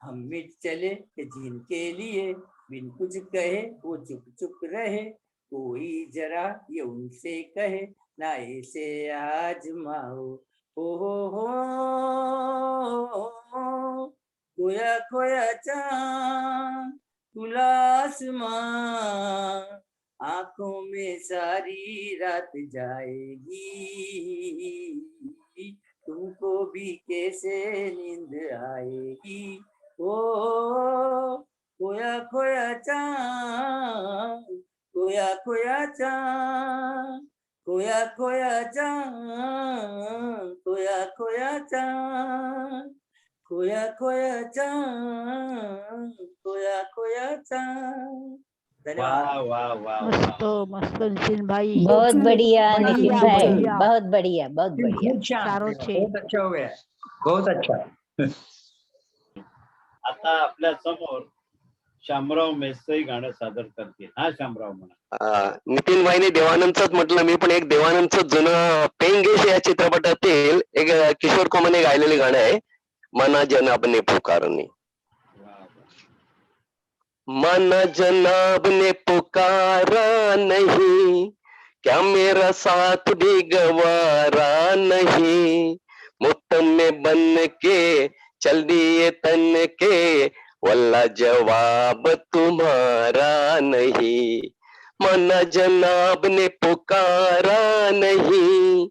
हम मिट चले, जिनके लिए बिन कुछ कहे वो चुप चुप रहे, कोई जरा ये उनसे कहे ना ऐसे आजमाओ। हो खोया खोया चांद खुला आसमां, आंखों में सारी रात जाएगी, तुमको भी कैसे नींद आएगी। ओ खोया खोया चांद, खोया खोया चांद, खोया खोया चांद, खोया खोया चांद, खोया खोया चांद, खोया खोया चांद। वाह वाह वाह मस्त मस्त नितीन भाई, बहुत बढ़िया नितिन बढ़िया, भाई, बढ़िया। बहुत बढ़िया, बहुत बढ़िया। खूब छान, चारों छे। बहुत अच्छा हो गया, बहुत अच्छा। आता आपल्या समोर शामराव मेस्त्री गाणं सादर करतील. हा शामराव म्हणा. नितीन भाईने देवानंदच म्हटलं, मी पण एक देवानंदच जुनं पेंगेश या चित्रपटातील एक किशोर कुमारने गायलेले गाणं आहे, मना जनाब ने पुकारने. मना जनाब ने पुकारा नहीं, क्या मेरा साथ भी गवारा नहीं, मुत्तम में बन के चल दिए तन के, वल्ला जवाब तुम्हारा नहीं. मना जनाब ने पुकारा नहीं,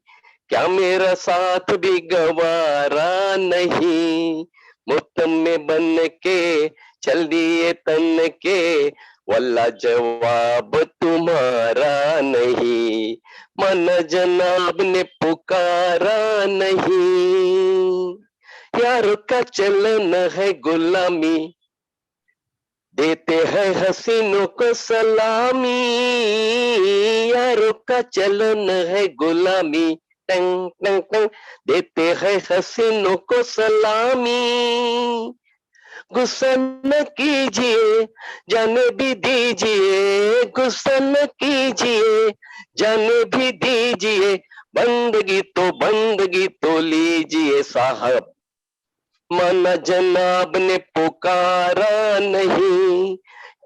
क्या मेरा साथ भी गवारा नहीं, मुत्तम में बन के चल दिए तन के, वल्ला जवाब तुम्हारा नहीं. मन जनाब ने पुकारा नहीं, यार का चलन है गुलामी, देते हैं हसीनों को सलामी, यारों का चलन है गुलामी, टंग टंग टंग, देते हैं हसीनों को सलामी. गुस्सा न कीजिए जाने भी दीजिए, गुस्सा न कीजिए जाने भी दीजिए, बंदगी तो लीजिए साहब. मना जनाब ने पुकारा नहीं,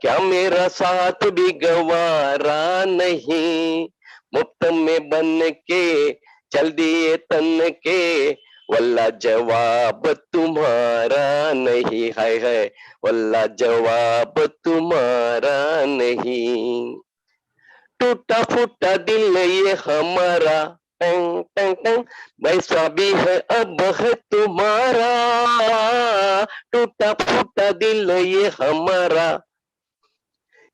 क्या मेरा साथ भी गवारा नहीं, मुफ्त में बन के चल दिए तन के, वल्ला जवाब तुम्हारा नहीं. है वल्ला जवाब तुम्हारा नहीं. टूटा फूटा दिल ये हमारा, टंग टंग टंग, वैसा भी है अब है तुम्हारा. टूटा फूटा दिल ये हमारा,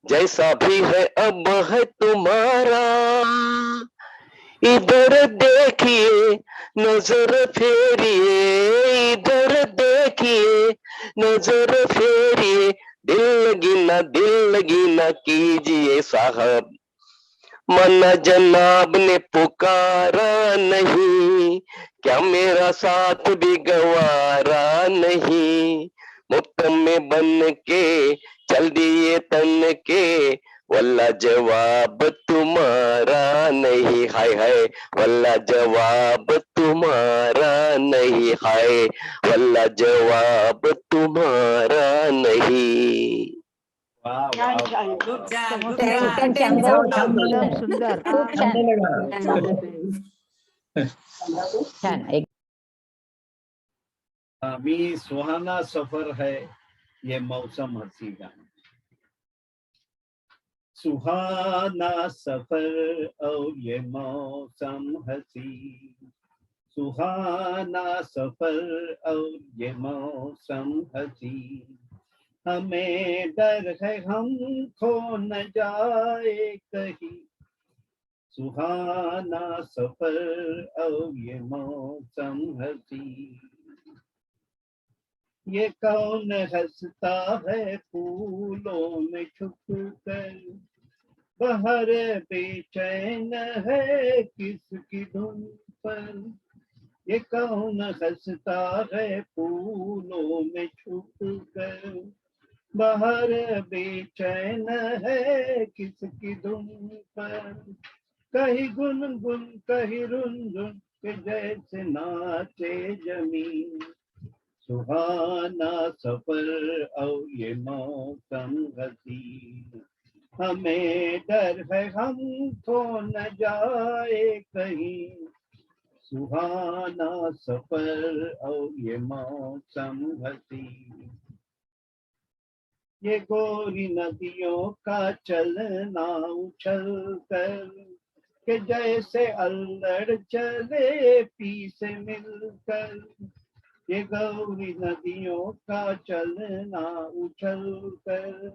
जैसा भी है अब है तुम्हारा. इधर देखिए नजर फेरिए, इधर देखिए नजर फेरिए, दिल लगी ना कीजिए साहब. मना जनाब ने पुकारा नहीं, क्या मेरा साथ भी गवारा नहीं, मुफ्त में बन के चल दिए तन के वल्ला जवाब तुम्हारा नहीं हाय हाय वल्ला जवाब तुम्हारा नहीं हाय वल्ला जवाब तुम्हारा नहीं. वा छान वा छान खूप छान खूप Thank छान. you. एकदम सुंदर खूप छान छान एक मी सुहाना सफर है ये मौसम हसी गाना. सुहाना सफर और ये मौसम हसी सुहाना सफर और ये मौसम हसी हमें डर है हम खो न जाए कहीं सुहाना सफर और ये मौसम हसी. ये कौन हंसता है फूलों में छुप कर बाहर बेचैन है किसकी धुन पर. ये कौन हंसता है फूलों में छुप कर बाहर बेचैन है किसकी धुन पर. कहीं गुनगुन कहीं रुनझुन के जैसे नाचे जमीन सुहाना सफर और ये मौसम हसी हमें डर है हम खो न जाए कहीं सुहाना सफर और ये मौसम हसी. ये गोरी नदियों का चलना उछल कर के जैसे अल्लड़ चले पी से मिलकर. ये गौरी नदियों का चलना उछल कर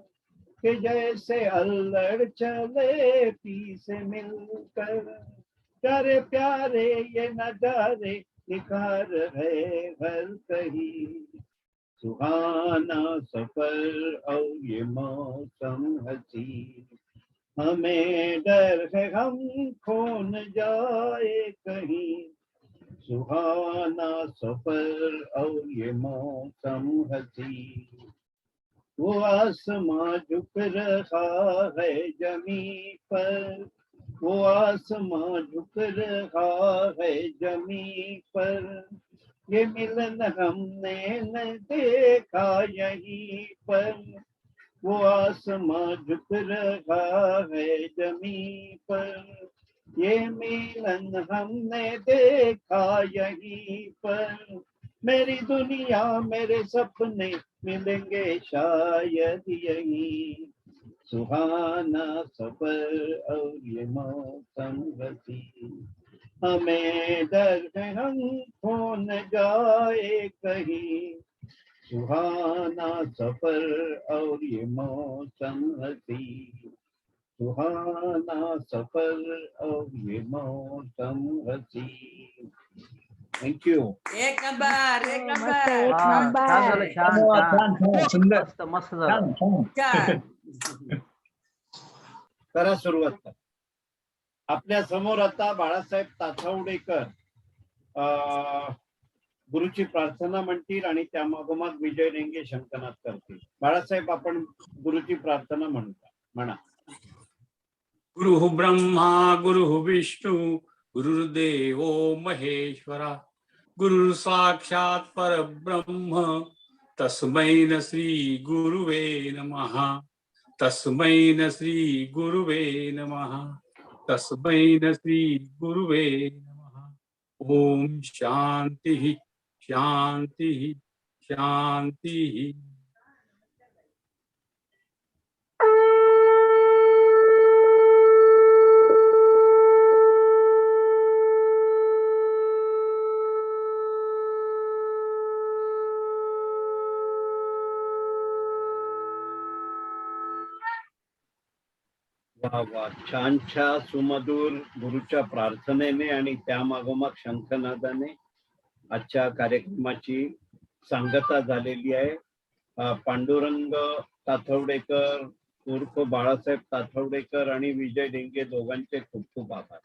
के जैसे अल्लड़ चले पी से मिलकर. प्यारे प्यारे ये नजारे निखार है हर कहीं सुहाना सफर और ये मौसम हसी हमें डर है हम खो न जाए कहीं सुहाना सफर और ये मौसम हसी. वो आसमां झुक रहा है जमी पर वो आसमां झुक रहा है जमी पर. ये मिलन हमने न देखा यहीं पर वो आसमां झुक रहा है जमी पर. ये मिलन हमने देखा यहीं पर. मेरी दुनिया मेरे सपने मिलेंगे शायद यहीं सुहाना सफर और ये मौसम हसी हमें डर है हम खो न जाए कहीं सुहाना सफर और ये मौसम हसी सुहाना सफर और ये मौसम हसी. थँक्यू. एक नंबर एक मस्त नंबर. एक छान झालं नंबर छान सुंदर मस्त मस्त झालं. छान. करा सुरुवात करा. आपल्या समोर आता बाळासाहेब ताथवडेकर गुरुची प्रार्थना म्हणतील आणि त्या मागोमाग विजय डेंगे शंखनाद करतील. बाळासाहेब आपण गुरुची प्रार्थना म्हणा. गुरु ब्रह्मा गुरु विष्णू गुरुर्देवो महेश्वरा गुरु साक्षात परब्रह्म तस्मै न श्री गुरुवे नमः तस्मै न श्री गुरुवे नमः तस्मै न श्री गुरुवे नमः. ओम शांति शांति शांति. वा वा छानच्या सुमधुर गुरुच्या प्रार्थनेने आणि त्या मागोमाग शंखनादाने आजच्या कार्यक्रमाची सांगता झालेली आहे. पांडुरंग ताथवडेकर उर्फ बाळासाहेब ताथवडेकर आणि विजय डेंगे दोघांचे खूप खूप आभार.